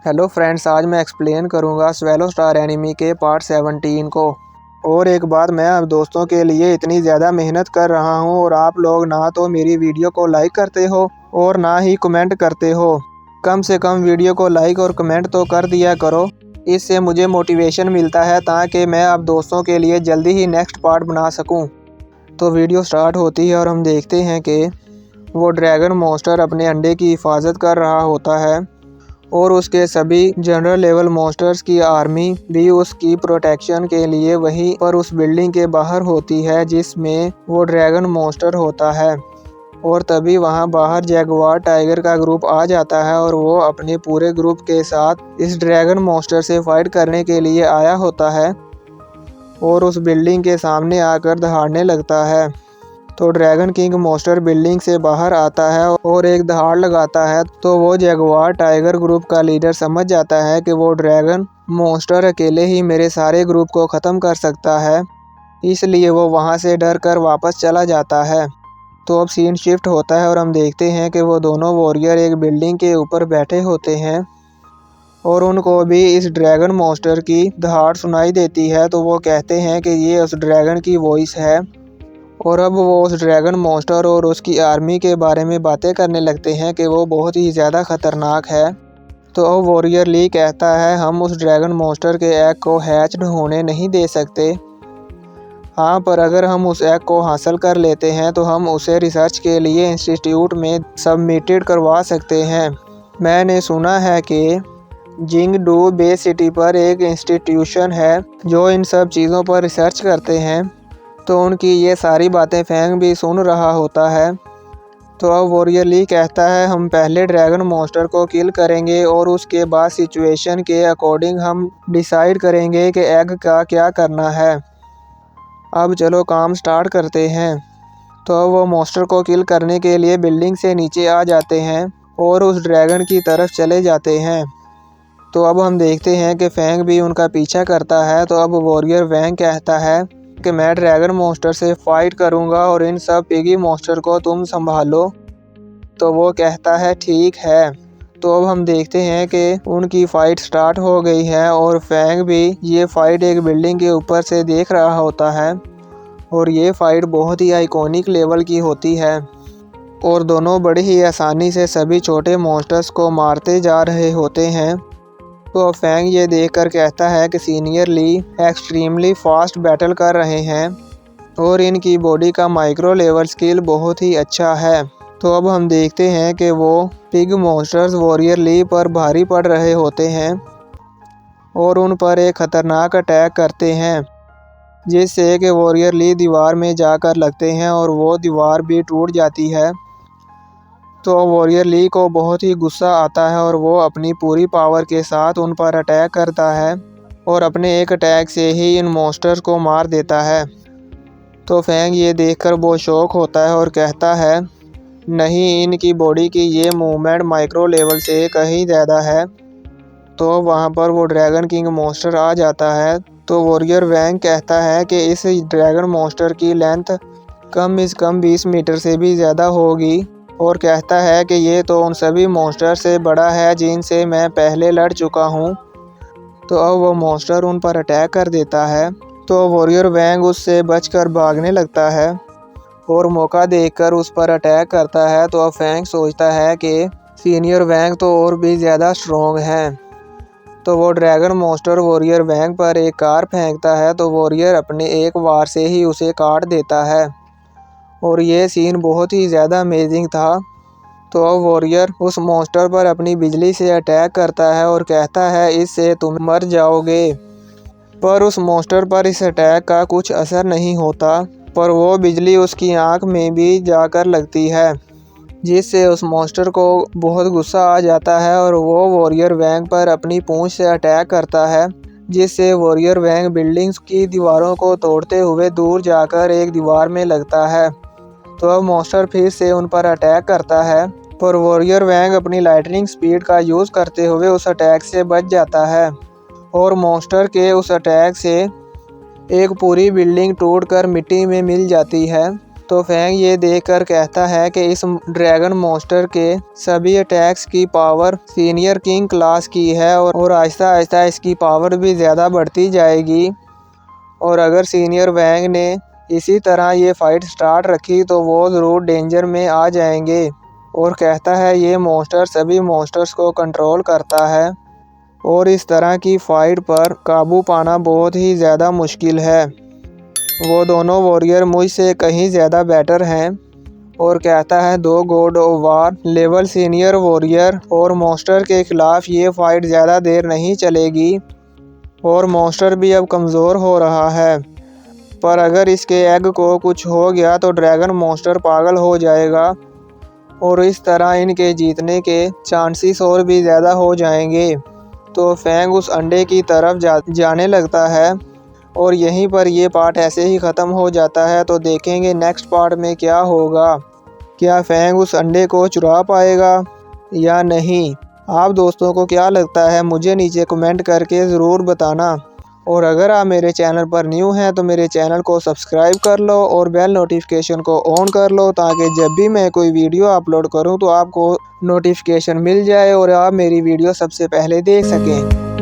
Hello friends, आज मैं explain करूंगा स्वेलो स्टार एनिमी के पार्ट 17 को। और एक बात, मैं अब दोस्तों के लिए इतनी ज़्यादा मेहनत कर रहा हूं और आप लोग ना तो मेरी वीडियो को लाइक करते हो और ना ही कमेंट करते हो। कम से कम वीडियो को लाइक और कमेंट तो कर दिया करो, इससे मुझे मोटिवेशन मिलता है ताकि मैं अब दोस्तों के लिए जल्दी ही नेक्स्ट पार्ट बना सकूँ। तो वीडियो स्टार्ट होती है और हम देखते हैं कि वो ड्रैगन मॉन्स्टर अपने अंडे की हिफाजत कर रहा होता है और उसके सभी जनरल लेवल मॉन्स्टर्स की आर्मी भी उसकी प्रोटेक्शन के लिए वहीं पर उस बिल्डिंग के बाहर होती है जिसमें वो ड्रैगन मॉन्स्टर होता है। और तभी वहां बाहर जैगुआर टाइगर का ग्रुप आ जाता है और वो अपने पूरे ग्रुप के साथ इस ड्रैगन मॉन्स्टर से फाइट करने के लिए आया होता है और उस बिल्डिंग के सामने आकर दहाड़ने लगता है। तो ड्रैगन किंग मॉन्स्टर बिल्डिंग से बाहर आता है और एक दहाड़ लगाता है। तो वो जैगुआर टाइगर ग्रुप का लीडर समझ जाता है कि वो ड्रैगन मॉन्स्टर अकेले ही मेरे सारे ग्रुप को ख़त्म कर सकता है, इसलिए वो वहां से डर कर वापस चला जाता है। तो अब सीन शिफ्ट होता है और हम देखते हैं कि वो दोनों वॉरियर एक बिल्डिंग के ऊपर बैठे होते हैं और उनको भी इस ड्रैगन मॉन्स्टर की दहाड़ सुनाई देती है। तो वो कहते हैं कि ये उस ड्रैगन की वॉइस है और अब वो उस ड्रैगन मॉन्स्टर और उसकी आर्मी के बारे में बातें करने लगते हैं कि वो बहुत ही ज़्यादा ख़तरनाक है। तो अब वॉरियर ली कहता है, हम उस ड्रैगन मॉन्स्टर के एग को हैच्ड होने नहीं दे सकते। हाँ, पर अगर हम उस एग को हासिल कर लेते हैं तो हम उसे रिसर्च के लिए इंस्टीट्यूट में सबमिटेड करवा सकते हैं। मैंने सुना है कि जिंगडू बे सिटी पर एक इंस्टीट्यूशन है जो इन सब चीज़ों पर रिसर्च करते हैं। तो उनकी ये सारी बातें फैंग भी सुन रहा होता है। तो अब वॉरियर ली कहता है, हम पहले ड्रैगन मॉन्स्टर को किल करेंगे और उसके बाद सिचुएशन के अकॉर्डिंग हम डिसाइड करेंगे कि एग का क्या करना है। अब चलो काम स्टार्ट करते हैं। तो अब वो मॉन्स्टर को किल करने के लिए बिल्डिंग से नीचे आ जाते हैं और उस ड्रैगन की तरफ चले जाते हैं। तो अब हम देखते हैं कि फैंग भी उनका पीछा करता है। तो अब वॉरियर वैंग कहता है कि मैं ड्रैगन मॉन्स्टर से फाइट करूंगा और इन सब पिगी मॉन्स्टर को तुम संभालो। तो वो कहता है ठीक है। तो अब हम देखते हैं कि उनकी फ़ाइट स्टार्ट हो गई है और फैंग भी ये फ़ाइट एक बिल्डिंग के ऊपर से देख रहा होता है और ये फ़ाइट बहुत ही आइकॉनिक लेवल की होती है और दोनों बड़ी ही आसानी से सभी छोटे मॉन्स्टर्स को मारते जा रहे होते हैं। तो फैंग ये देखकर कहता है कि सीनियर ली एक्सट्रीमली फास्ट बैटल कर रहे हैं और इनकी बॉडी का माइक्रो लेवल स्किल बहुत ही अच्छा है। तो अब हम देखते हैं कि वो पिग मॉन्स्टर्स वॉरियर ली पर भारी पड़ रहे होते हैं और उन पर एक ख़तरनाक अटैक करते हैं जिससे कि वॉरियर ली दीवार में जाकर लगते हैं और वो दीवार भी टूट जाती है। तो वॉरियर ली को बहुत ही गुस्सा आता है और वो अपनी पूरी पावर के साथ उन पर अटैक करता है और अपने एक अटैक से ही इन मॉन्स्टर्स को मार देता है। तो फैंग ये देखकर बहुत शॉक होता है और कहता है, नहीं, इनकी बॉडी की ये मूवमेंट माइक्रो लेवल से कहीं ज़्यादा है। तो वहाँ पर वो ड्रैगन किंग मॉन्स्टर आ जाता है। तो वॉरियर वैंग कहता है कि इस ड्रैगन मॉन्स्टर की लेंथ कम से कम 20 मीटर से भी ज़्यादा होगी और कहता है कि ये तो उन सभी मॉन्स्टर से बड़ा है जिनसे मैं पहले लड़ चुका हूँ। तो अब वो मॉन्स्टर उन पर अटैक कर देता है। तो वॉरियर वैंग उससे बचकर भागने लगता है और मौका देखकर उस पर अटैक करता है। तो अब फैंग सोचता है कि सीनियर वैंग तो और भी ज़्यादा स्ट्रॉन्ग हैं। तो वो ड्रैगन मॉन्स्टर वॉरियर वैंग पर एक कार फेंकता है। तो वॉरियर अपने एक वार से ही उसे काट देता है और ये सीन बहुत ही ज़्यादा अमेजिंग था। तो अब वॉरियर उस मॉन्स्टर पर अपनी बिजली से अटैक करता है और कहता है, इससे तुम मर जाओगे। पर उस मॉन्स्टर पर इस अटैक का कुछ असर नहीं होता, पर वो बिजली उसकी आंख में भी जाकर लगती है जिससे उस मॉन्स्टर को बहुत गुस्सा आ जाता है और वो वॉरियर वैंग पर अपनी पूंछ से अटैक करता है जिससे वॉरियर वैंग बिल्डिंग्स की दीवारों को तोड़ते हुए दूर जाकर एक दीवार में लगता है। तो अब मॉन्स्टर फिर से उन पर अटैक करता है पर वॉरियर वैंग अपनी लाइटनिंग स्पीड का यूज़ करते हुए उस अटैक से बच जाता है और मॉन्स्टर के उस अटैक से एक पूरी बिल्डिंग टूटकर मिट्टी में मिल जाती है। तो फैंग ये देखकर कहता है कि इस ड्रैगन मॉन्स्टर के सभी अटैक्स की पावर सीनियर किंग क्लास की है और आहिस्ता आहिस्ता इसकी पावर भी ज़्यादा बढ़ती जाएगी। और अगर सीनियर वैंग ने इसी तरह ये फ़ाइट स्टार्ट रखी तो वो ज़रूर डेंजर में आ जाएंगे। और कहता है ये मॉन्स्टर सभी मॉन्स्टर्स को कंट्रोल करता है और इस तरह की फ़ाइट पर काबू पाना बहुत ही ज़्यादा मुश्किल है। वो दोनों वॉरियर मुझसे कहीं ज़्यादा बेटर हैं। और कहता है 2 God of war level senior warrior और मॉन्स्टर के ख़िलाफ़ ये फ़ाइट ज़्यादा देर नहीं चलेगी और मॉन्स्टर भी अब कमज़ोर हो रहा है। पर अगर इसके एग को कुछ हो गया तो ड्रैगन मॉन्स्टर पागल हो जाएगा और इस तरह इनके जीतने के चांसेस और भी ज़्यादा हो जाएंगे। तो फैंग उस अंडे की तरफ जाने लगता है और यहीं पर ये पार्ट ऐसे ही ख़त्म हो जाता है। तो देखेंगे नेक्स्ट पार्ट में क्या होगा, क्या फैंग उस अंडे को चुरा पाएगा या नहीं। आप दोस्तों को क्या लगता है मुझे नीचे कमेंट करके ज़रूर बताना। और अगर आप मेरे चैनल पर न्यू हैं तो मेरे चैनल को सब्सक्राइब कर लो और बेल नोटिफिकेशन को ऑन कर लो ताकि जब भी मैं कोई वीडियो अपलोड करूं तो आपको नोटिफिकेशन मिल जाए और आप मेरी वीडियो सबसे पहले देख सकें।